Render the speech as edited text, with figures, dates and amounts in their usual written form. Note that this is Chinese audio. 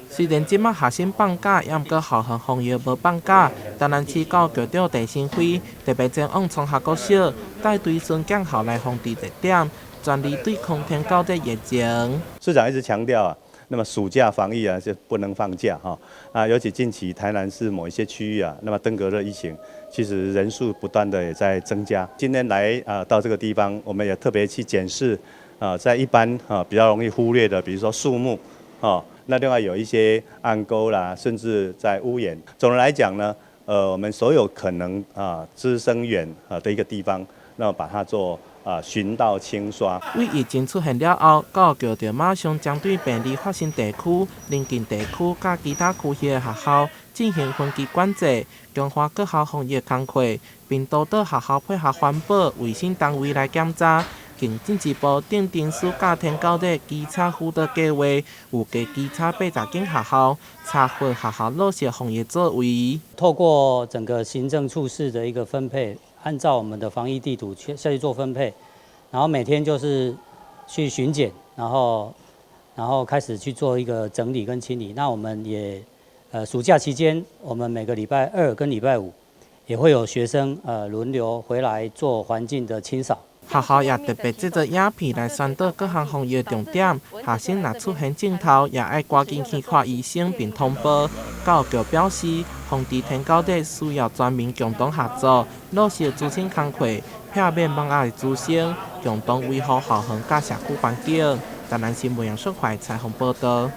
虽然即马学生放假，也毋过校园防疫无放假。台南市教育局长陈新辉特别前往创学国小，带队孙囝校内防治热点，全力对抗天高的疫情。市长一直强调啊，那么暑假防疫啊是不能放假哈啊，尤其近期台南市某一些区域啊，那么登革热疫情其实人数不断的也在增加。今天来到这个地方，我们也特别去检视在一般比较容易忽略的，比如说树木那另外有一些暗沟啦，甚至在屋檐。总的来讲呢，我们所有可能滋生源的一个地方，那么把它做巡道清刷。为疫情出现了后，教育局就马上针对病例发生地区、邻近地区甲其他区域的学校进行分级管制，强化各校防疫工作，并督导学校配合环保卫生单位来检查。更进一步订定暑假天高的基础辅导计划，有加基础80间学校查获学校落实防疫作为。透过整个行政处室的一个分配，按照我们的防疫地图下去做分配，然后每天就是去巡检，然后开始去做一个整理跟清理。那我们也暑假期间，我们每个礼拜2跟礼拜5也会有学生轮流回来做环境的清扫。学校也特别制作影片来宣导各项防疫重点，学生若出现镜头，也爱赶紧去看医生并通报。教育局表示，防治天高地需要全民共同合作，落实资讯工作，避免网络的滋生，共同维护校园甲社区环境。台南新闻杨淑怀采访报道。